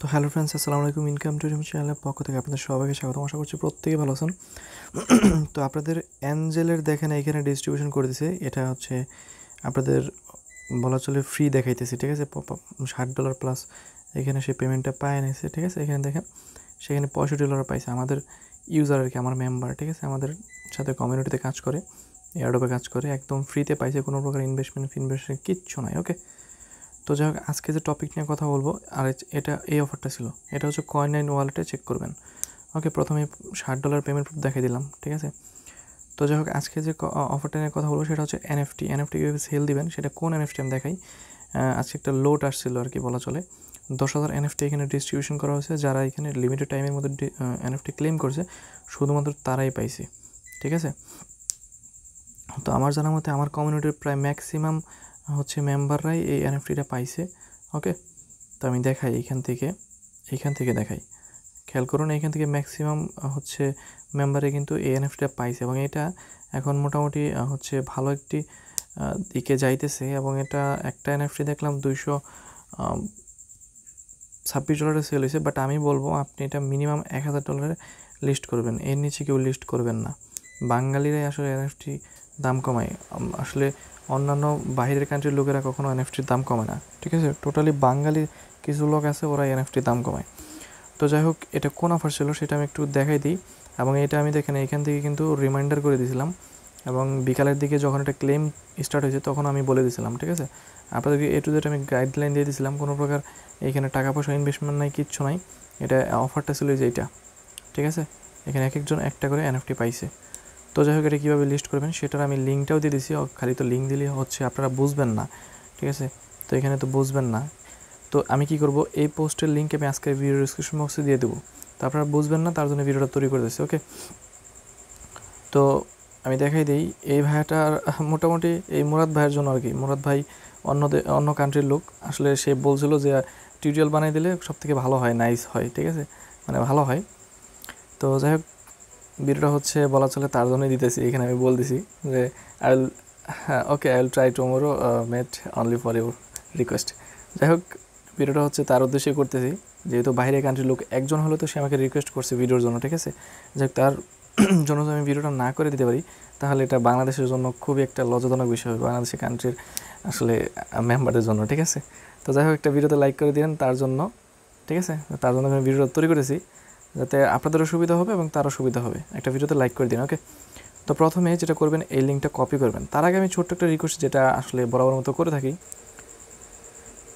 তো hello friends, আসসালামু আলাইকুম। ইনকাম টুরিজম চ্যানেলের পক্ষ থেকে আপনাদের সবাইকে স্বাগতম। আশা করছি প্রত্যেকেই ভালো আছেন। তো আপনাদের অ্যাঞ্জেলের দেখেন এখানে ডিস্ট্রিবিউশন করে দিছে। এটা হচ্ছে আপনাদের বলা চলে ফ্রি দেখাইতেছে, ঠিক আছে। $60 প্লাস এখানে সে পেমেন্টটা পায় নিছে, ঠিক আছে। এখানে দেখেন সেখানে $65 পাইছে আমাদের ইউজার আর কি, আমার মেম্বার, ঠিক আছে। আমাদের সাথে কমিউনিটিতে কাজ করে, এয়ারড্রপে কাজ করে, একদম ফ্রিতে পাইছে, কোনো প্রকার ইনভেস্টমেন্ট কিচ্ছু নাই। ওকে, তো যাই হোক আজকে যে টপিক নিয়ে কথা বলবো, আর এটা এই অফারটা ছিল, এটা হচ্ছে কয়েন9 ওয়ালেটে চেক করবেন। ওকে, প্রথমে $60 পেমেন্ট দেখিয়ে দিলাম, ঠিক আছে। তো যাই হোক আজকে যে অফারটা নিয়ে কথা বলবো সেটা হচ্ছে এনএফটি কীভাবে সেল দিবেন, সেটা কোন এনএফটি আমি দেখাই। আজকে একটা লোড আসছিল আর কি, বলা চলে 10,000 এনএফটি এখানে ডিস্ট্রিবিউশন করা হয়েছে। যারা এখানে লিমিটেড টাইমের মধ্যে এনএফটি ক্লেম করছে শুধুমাত্র তারাই পাইছে, ঠিক আছে। তো আমার জানার মতে আমার কমিউনিটির প্রায় ম্যাক্সিমাম হচ্ছে মেম্বাররাই এই এনএফটিটা পাইছে। ওকে, তো আমি দেখাই এইখান থেকে দেখাই, খেয়াল করুন। এইখান থেকে ম্যাক্সিমাম হচ্ছে মেম্বারে কিন্তু এই এনএফটিটা পাইছে, এবং এটা এখন মোটামুটি হচ্ছে ভালো একটি দিকে যাইতেছে। এবং এটা একটা এনএফটি দেখলাম $226 সেল হয়েছে। বাট আমি বলবো আপনি এটা মিনিমাম $1,000 লিস্ট করবেন, এর নিচে কেউ লিস্ট করবেন না। বাঙালিরাই আসলে এনএফটি দাম কমায়, আসলে অন্যান্য বাইরের কান্ট্রির লোকেরা কখনো এনএফটির দাম কমায় না, ঠিক আছে। টোটালি বাঙালি কিছু লোক আছে, ওরা এনএফটির দাম কমায়। তো যাই হোক এটা কোন অফার ছিল সেটা আমি একটু দেখাই দিই। এবং এটা আমি দেখেন এখান থেকে কিন্তু রিমাইন্ডার করে দিয়েছিলাম, এবং বিকালের দিকে যখন এটা ক্লেম স্টার্ট হয়েছে তখন আমি বলে দিয়েছিলাম, ঠিক আছে। আপনাদেরকে এ টু জেড আমি গাইডলাইন দিয়ে দিয়েছিলাম, কোনো প্রকার এইখানে টাকা পয়সা ইনভেস্টমেন্ট নাই, কিচ্ছু নাই। এটা অফারটা ছিল যে এইটা, ঠিক আছে। এখানে এক একজন একটা করে এনএফটি পাইছে। তো যাই হোক এটা কীভাবে লিস্ট করবেন সেটার আমি লিঙ্কটাও দিয়ে দিছি। খালি তো লিঙ্ক দিলে হচ্ছে আপনারা বুঝবেন না, ঠিক আছে। তো এখানে তো বুঝবেন না, তো আমি কি করব, এই পোস্টের লিঙ্ক আমি আজকে ভিডিও ডিসক্রিপশন বক্সে দিয়ে দেবো। তো আপনারা বুঝবেন না, তার জন্য ভিডিওটা তৈরি করে দিচ্ছি। ওকে, তো আমি দেখাই দিই এই ভাইয়াটার মোটামুটি এই মুরাদ ভাইয়ের জন্য আর কি। মুরাদ ভাই অন্য কান্ট্রির লোক, আসলে সে বলছিল যে টিউটোরিয়াল বানিয়ে দিলে সবথেকে ভালো হয়, নাইস হয়, ঠিক আছে, মানে ভালো হয়। তো যাই হোক ভিডিওটা হচ্ছে বলা চলে তার জন্যই দিতেছি। এখানে আমি বলতেছি যে I will try tomorrow, made only for your request. যাই হোক ভিডিওটা হচ্ছে তার উদ্দেশ্যে করতেছি, যেহেতু বাইরের কান্ট্রির লোক একজন হলো, তো সে আমাকে রিকোয়েস্ট করছে ভিডিওর জন্য, ঠিক আছে। যাই হোক তার জন্য যদি আমি ভিডিওটা না করে দিতে পারি তাহলে এটা বাংলাদেশের জন্য খুবই একটা লজ্জাজনক বিষয় হবে, বাংলাদেশের কান্ট্রির আসলে মেম্বারের জন্য, ঠিক আছে। তো যাই হোক একটা ভিডিওতে লাইক করে দিন তার জন্য, ঠিক আছে। তার জন্য আমি ভিডিওটা তৈরি করেছি যাতে আপনাদেরও সুবিধা হবে এবং তারও সুবিধা হবে। একটা ভিডিওতে লাইক করে দিন। ওকে, তো প্রথমে যেটা করবেন এই লিঙ্কটা কপি করবেন। তার আগে আমি ছোট্ট একটা রিকোয়েস্ট, যেটা আসলে বরাবর মতো করে থাকি।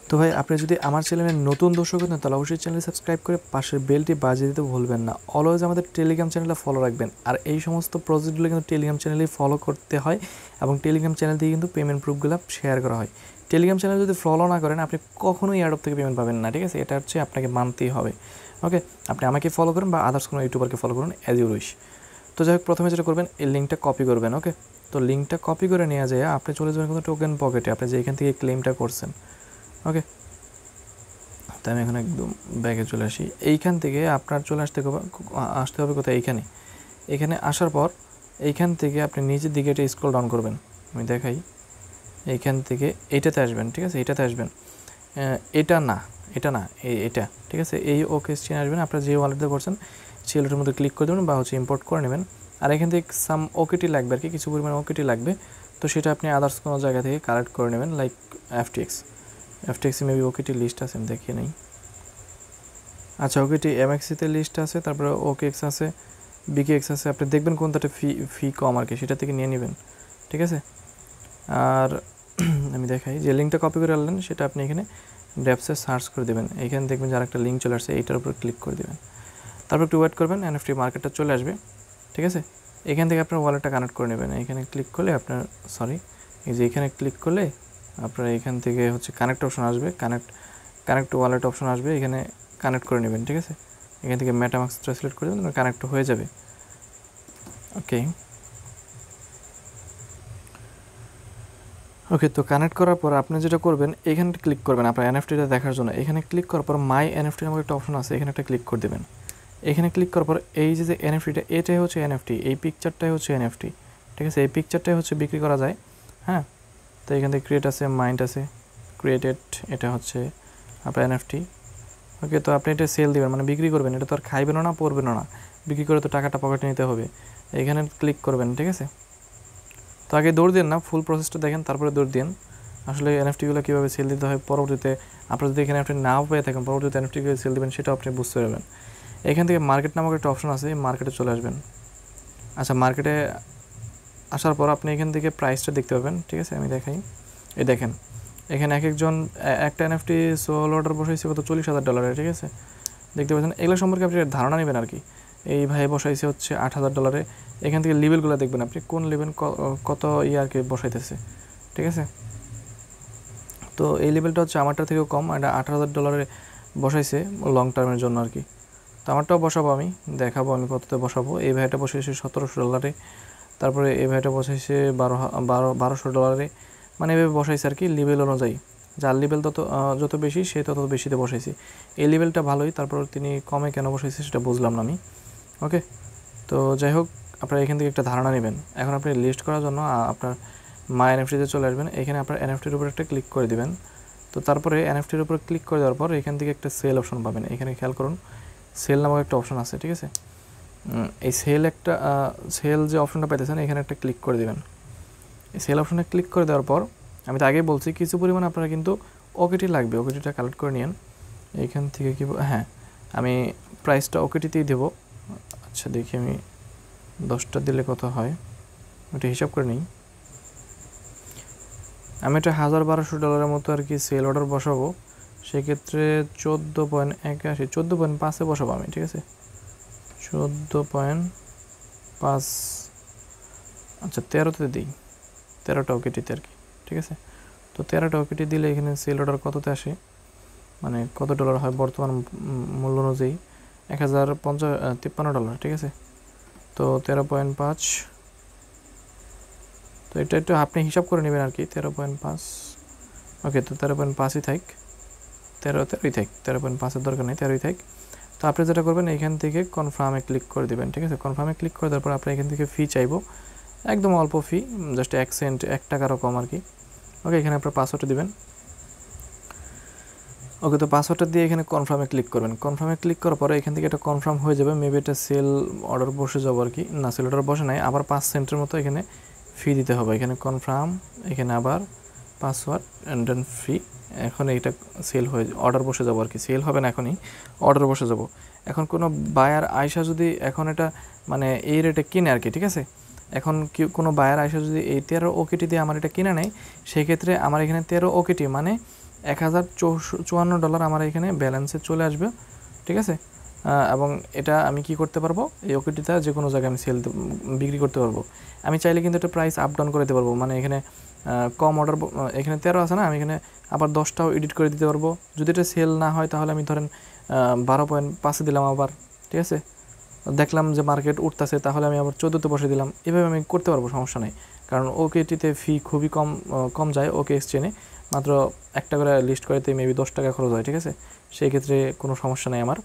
তো ভাই আপনি যদি আমার চ্যানেলের নতুন দর্শক হন তাহলে অবশ্যই চ্যানেল সাবস্ক্রাইব করে পাশের বেলটি বাজিয়ে দিতে ভুলবেন না। অলওয়েজ আমাদের টেলিগ্রাম চ্যানেলে ফলো রাখবেন। আর এই সমস্ত প্রজেক্টগুলো কিন্তু টেলিগ্রাম চ্যানেলেই ফলো করতে হয়, এবং টেলিগ্রাম চ্যানেল দিয়ে কিন্তু পেমেন্ট প্রুফগুলো শেয়ার করা হয়। টেলিগ্রাম চ্যানেল যদি ফলো না করেন আপনি কখনোই এয়ারড্রপ থেকে পেমেন্ট পাবেন না, ঠিক আছে। এটা হচ্ছে আপনাকে মানতেই হবে। ওকে, আপনি আমাকে ফলো করুন বা আদার্স কোনো ইউটিউবারকে ফলো করুন, অ্যাজ ইউ উইশ। তো যাই হোক প্রথমে যেটা করবেন এই লিঙ্কটা কপি করবেন। ওকে, তো লিঙ্কটা কপি করে নিয়ে যায় আপনি চলে যাবেন কিন্তু টোকেন পকেটে, আপনি যে এখান থেকে ক্লেমটা করছেন। ওকে, তো আমি এখন একদম ব্যাগে চলে আসি। এইখান থেকে আপনার চলে আসতে হবে কোথায়, এখানে আসার পর এইখান থেকে আপনি নিচের দিকে এটা স্ক্রল ডাউন করবেন। আমি দেখাই, এইখান থেকে এইটাতে আসবেন, ঠিক আছে। এইটাতে আসবেন, এটা না এটা, ঠিক আছে। এই ওকে চেনে আসবেন, আপনার যে ওয়ালেটে করছেন সেই ওয়ালেটের মধ্যে ক্লিক করে দেবেন বা হচ্ছে ইম্পোর্ট করে নেবেন। আর এখান থেকে সাম ওকেটি লাগবে আর কি, কিছু পরিমাণ ওকেটি লাগবে। তো সেটা আপনি আদার্স কোনো জায়গা থেকে কালেক্ট করে নেবেন, লাইক এফটিএক্সে মেবি ওকেটি লিস্ট আছে, আমি দেখিয়ে নেই। আচ্ছা, ওকেটি এমএক্সিতে লিস্ট আছে, তারপরে ওকেএক্স আছে, বিকেএক্স আছে। আপনি দেখবেন কোনটাতে ফি কম আর কি, সেটা থেকে নিয়ে নেবেন, ঠিক আছে। আর আমি দেখাই, যে লিঙ্কটা কপি করে আনলেন সেটা আপনি এখানে ড্যাপসে সার্চ করে দেবেন। এইখানে দেখবেন যে আরেকটা লিঙ্ক চলে আসছে, এইটার উপর ক্লিক করে দেবেন। তারপর একটু ওয়েট করবেন, এনএফটি মার্কেটটা চলে আসবে, ঠিক আছে। এখান থেকে আপনার ওয়ালেটটা কানেক্ট করে নেবেন। এখানে ক্লিক করলে আপনার এই যে এখানে ক্লিক করলে আপনার এখান থেকে হচ্ছে কানেক্ট অপশন আসবে, কানেক্ট ওয়ালেট অপশন আসবে, এখানে কানেক্ট করে নেবেন, ঠিক আছে। এখান থেকে মেটামাস্কটা সিলেক্ট করে দেবেন, কানেক্ট হয়ে যাবে। ওকে, তো কানেক্ট করার পর আপনি যেটা করবেন এখানে ক্লিক করবেন আপনার এনএফটিটা দেখার জন্য। এখানে ক্লিক করার পর মাই এনএফটি নামক একটা অপশন আছে, এখানে একটা ক্লিক করে দেবেন। এখানে ক্লিক করার পর এই যে এনএফটিটা, এটাই হচ্ছে এনএফটি, এই পিকচারটাই হচ্ছে এনএফটি, ঠিক আছে। এই পিকচারটাই হচ্ছে বিক্রি করা যায়, হ্যাঁ। তো এখান থেকে ক্রিয়েট আছে, মাইন্ড আছে, ক্রিয়েটেড, এটা হচ্ছে আপনার এনএফটি। ওকে, তো আপনি এটা সেল দিবেন মানে বিক্রি করবেন, এটা তো আর খাইবেনও না পড়বেনও না, বিক্রি করে তো টাকাটা পকেটে নিতে হবে। এখানে ক্লিক করবেন, ঠিক আছে। তো আগে দৌড় দিন না, ফুল প্রসেসটা দেখেন তারপরে দৌড় দিন। আসলে এনএফটিগুলো কীভাবে সেল দিতে হয় পরবর্তীতে আপনারা যদি এখানে আপনি নাও পেয়ে থাকেন, পরবর্তীতে এনএফটি কীভাবে সেল দেবেন সেটাও আপনি বুঝতে পারবেন। এখান থেকে মার্কেট নামক একটা অপশন আছে, মার্কেটে চলে আসবেন। আচ্ছা, মার্কেটে আসার পর আপনি এখান থেকে প্রাইসটা দেখতে পাবেন, ঠিক আছে। আমি দেখাই, এই দেখেন এখানে এক একজন একটা এনএফটি সোল অর্ডার বসাইছে কত $40,000, ঠিক আছে। দেখতে পাচ্ছেন, এগুলো সম্পর্কে আপনি ধারণা নেবেন আর কি। এই ভাই বসাইছে হচ্ছে $8,000। এখান থেকে লেভেলগুলো দেখবেন আপনি, কোন লেভেল কত আর কি বসাইতেছে, ঠিক আছে। তো এই লেভেলটা হচ্ছে আমারটা থেকেও কম, এটা $8,000 বসাইছে লং টার্মের জন্য আর কি। তো আমারটাও বসাবো, আমি দেখাবো আমি কততে বসাবো। এই ভাইটা বসাইছে $1,700, তারপরে এই ভাইটা বসাইছে $1,200, মানে এভাবে বসাইছে আর কি লেভেল অনুযায়ী। যার লেভেল যত বেশি সে তত বেশিতে বসাইছি। এই লেভেলটা ভালোই, তারপর তিনি কমে কেন বসাইছে সেটা বুঝলাম না আমি। ওকে, তো যাই হোক, আপনারা এখান থেকে একটা ধারণা নেবেন। এখন আপনি লিস্ট করার জন্য আপনার মাই এনএফটিতে চলে আসবেন। এখানে আপনার এনএফটির উপর একটা ক্লিক করে দিবেন। তো তারপরে এনএফটির উপর ক্লিক করে দেওয়ার পর এখান থেকে একটা সেল অপশন পাবেন। এখানে খেয়াল করুন, সেল নামক একটা অপশন আছে, ঠিক আছে। এই সেল যে অপশনটা পাইতেছেন এখানে একটা ক্লিক করে দেবেন। এই সেল অপশনে ক্লিক করে দেওয়ার পর আমি তো আগেই বলছি কিছু পরিমাণ আপনারা কিন্তু ওকেটি লাগবে, ওকেটিটা কালেক্ট করে নিন। এইখান থেকে কি, হ্যাঁ আমি প্রাইসটা ওকেটিতেই দেবো। আচ্ছা দেখি আমি 10টা দিলে কত হয় ওটা হিসাব করে নিই। আমি এটা $1,200 মতো আর কি সেল অর্ডার বসাবো। সেক্ষেত্রে 14.81 14.5-এ বসাবো আমি, ঠিক আছে। 14.5, আচ্ছা 13তে দিই, 13টা ওকেটিতে আর কি, ঠিক আছে। তো 13টা ওকেটি দিলে এখানে সেল অর্ডার কততে আসে, মানে কত ডলার হয় বর্তমান মূল্য অনুযায়ী, $1,053, ঠিক আছে। তো 13.5, তো এটা একটু আপনি হিসাব করে নেবেন আর কি। 13.5, ওকে, তো 13.5-ই থাক, 13ই থাক, 13.5-এর দরকার নেই, 13ই থাক। তো আপনি যেটা করবেন এখান থেকে কনফার্মে ক্লিক করে দেবেন, ঠিক আছে। কনফার্মে ক্লিক করে দেওয়ার পর আপনি এখান থেকে ফি চাইবো, একদম অল্প ফি, জাস্ট 1 সেন্ট, 1 টাকারও কম আর কি। ওকে, এখানে আপনার পাসওয়ার্ডটা দেবেন। ওকে, তো পাসওয়ার্ডটা দিয়ে এখানে কনফার্মে ক্লিক করবেন। কনফার্মে ক্লিক করার পরে এখান থেকে এটা কনফার্ম হয়ে যাবে। মেবি এটা সেল অর্ডার বসে যাবো আর কি, না সেল অর্ডার বসে নাই, আবার 5 সেন্টের মতো এখানে ফি দিতে হবে। এখানে কনফার্ম, এখানে আবার পাসওয়ার্ড অ্যান্ড দেন ফি। এখন এইটা সেল হয়ে অর্ডার বসে যাবো আর কি, সেল হবে না এখনই, অর্ডার বসে যাব। এখন কোনো বায়ার আয়সা যদি এখন এটা মানে এই রেটে কিনে আর কি, ঠিক আছে। এখন কোনো বায়ার আয়সা যদি এই 13 ওকেটি দিয়ে আমার এটা কিনে নেয়, সেক্ষেত্রে আমার এখানে 13 ওকেটি মানে $1,054 আমার এখানে ব্যালেন্সে চলে আসবে, ঠিক আছে। এবং এটা আমি কি করতে পারবো, এই ওকেটিটা যে কোনো জায়গায় আমি বিক্রি করতে পারবো। আমি চাইলে কিন্তু এটা প্রাইস আপ ডাউন করে দিতে পারবো, মানে এখানে কম অর্ডার, এখানে 13 আছে না, আমি এখানে আবার 10টাও এডিট করে দিতে পারবো। যদি এটা সেল না হয় তাহলে আমি ধরেন 12.5-এ দিলাম আবার, ঠিক আছে। দেখলাম যে মার্কেট উঠতেছে, তাহলে আমি আবার 14তে বসে দিলাম। এভাবে আমি করতে পারবো, সমস্যা নেই। কারণ ওকেটিতে ফি খুবই কম যায়। ওকে এক্সচেঞ্জে মাত্র একটা করে লিস্ট করতে মেবি $10 খরচ হয়, ঠিক আছে। সেই ক্ষেত্রে কোনো সমস্যা নেই আমার।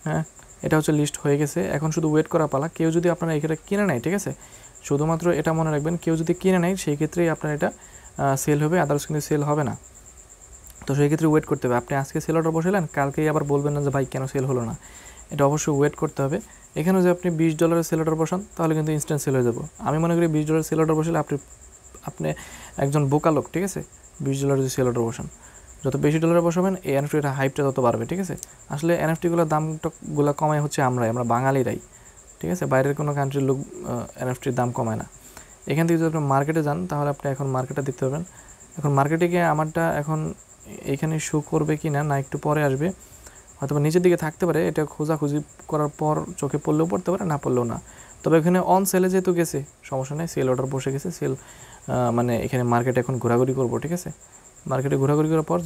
হ্যাঁ, এটা হচ্ছে লিস্ট হয়ে গেছে, এখন শুধু ওয়েট করা পালা। কেউ যদি আপনারা এখানে কিনে নেয়, ঠিক আছে, শুধুমাত্র এটা মনে রাখবেন, কেউ যদি কিনে নেয় সেই ক্ষেত্রেই আপনার এটা সেল হবে, আদার্স কিন্তু সেল হবে না। তো সেই ক্ষেত্রে ওয়েট করতে হবে। আপনি আজকে সেল অর্ডার বসালেন, কালকেই আবার বলবেন না যে ভাই কেন সেল হলো না, এটা অবশ্যই ওয়েট করতে হবে। এখানে যদি আপনি $20 সেল অর্ডার বসান তাহলে কিন্তু ইনস্ট্যান্ট সেল হয়ে যাবো। আমি মনে করি $20 সেল অর্ডার বসালে আপনি একজন বোকা লোক, ঠিক আছে। $20 যদি সেল অর্ডার বসান, যত বেশি ডলারে বসাবেন এই এনএফটির হাইপটা তত বাড়বে, ঠিক আছে। আসলে এনএফটিগুলোর দামগুলো কমায় হচ্ছে আমরা বাঙালিরাই, ঠিক আছে। বাইরের কোনো কান্ট্রির লোক এনএফটির দাম কমায় না। এখান থেকে যদি আপনি মার্কেটে যান তাহলে আপনি এখন মার্কেটে দেখতে পাবেন। এখন মার্কেটে গিয়ে আমারটা এখন এইখানে শো করবে কি না, একটু পরে আসবে, হয়তো নিচের দিকে থাকতে পারে। এটা খোঁজাখুঁজি করার পর চোখে পড়লেও পড়তে পারে, না পড়লেও না। তবে এখানে অন সেলে যেহেতু গেছে সমস্যা নেই, সেল অর্ডার বসে গেছে। সেল মানে এখানে মার্কেটে এখন ঘোরাঘুরি করবো, ঠিক আছে। মার্কেটে ঘোরাঘুরি করার পর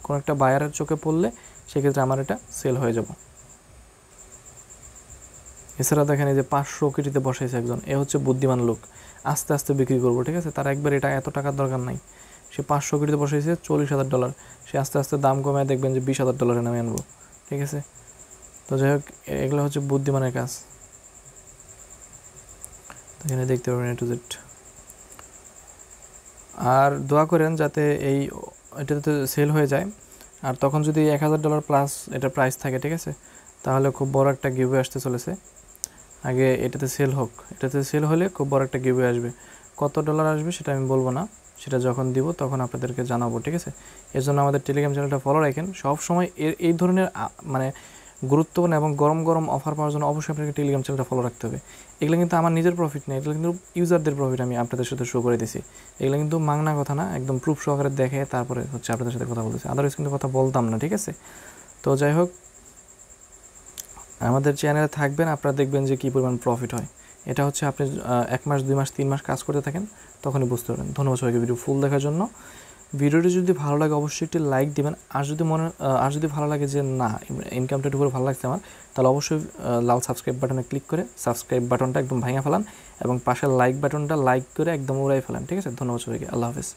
কোনো একটা বায়ারের চোখে পড়লে সেক্ষেত্রে আমার এটা সেল হয়ে যাব। এছাড়া দেখেন এই যে 500 ওকেটিতে বসাইছে একজন, এ হচ্ছে বুদ্ধিমান লোক, আস্তে আস্তে বিক্রি করবো, ঠিক আছে। তার একবার এটা এত টাকার দরকার নাই। সে 500 ওকেটিতে বসাইছে $40,000, সে আস্তে আস্তে দাম কমায় দেখবেন যে $20,000 নামে আনবো, ঠিক আছে। তো যাই হোক, এগুলো হচ্ছে বুদ্ধিমানের কাজ। এখানে দেখতে পাবেন A to Z। আর দোয়া করেন যাতে এটাতে সেল হয়ে যায়। আর তখন যদি $1000 প্লাস এটা প্রাইস থাকে, ঠিক আছে, তাহলে খুব বড় একটা গিভওয়ে আসতে চলেছে। আগে এটাতে সেল হোক, এটাতে সেল হলে খুব বড় একটা গিভওয়ে আসবে। কত ডলার আসবে সেটা আমি বলবো না, সেটা যখন দিব তখন আপনাদেরকে জানাবো, ঠিক আছে। এর জন্য আমাদের টেলিগ্রাম চ্যানেলটা ফলো রাখেন। সব সময় এই ধরনের মানে গুরুত্বপূর্ণ এবং গরম গরম অফার পাওয়ার জন্য অবশ্যই আপনাকে টেলিগ্রাম চ্যানেলটা ফলো রাখতে হবে। এগুলো কিন্তু আমার নিজের প্রফিট নেই, এগুলো কিন্তু ইউজারদের প্রফিট আমি আপনাদের সাথে শো করে দিছি। এগুলো কিন্তু মাংনা কথা না, একদম প্রুফ সহকারে দেখে তারপরে হচ্ছে আপনাদের সাথে কথা বলতেছি, আদারওয়াইজ কিন্তু কথা বলতাম না, ঠিক আছে। তো যাই হোক, আমাদের চ্যানেলে থাকবেন, আপনারা দেখবেন যে কী পরিমাণ প্রফিট হয়। এটা হচ্ছে আপনি 1 মাস 2 মাস 3 মাস কাজ করতে থাকেন, তখনই বুঝতে পারবেন। ধন্যবাদ সবাইকে ভিডিও ফুল দেখার জন্য। ভিডিওটি যদি ভালো লাগে অবশ্যই একটি লাইক দিবেন। আর যদি ভালো লাগে যে না ইনকামটা একটু করে ভালো লাগছে আমার, তাহলে অবশ্যই লাল সাবস্ক্রাইব বাটনে ক্লিক করে সাবস্ক্রাইব বাটনটা একদম ভাঙা ফেলান এবং পাশের লাইক বাটনটা লাইক করে একদম উড়াই ফেলান, ঠিক আছে। ধন্যবাদ সবাইকে, আল্লাহ হাফেজ।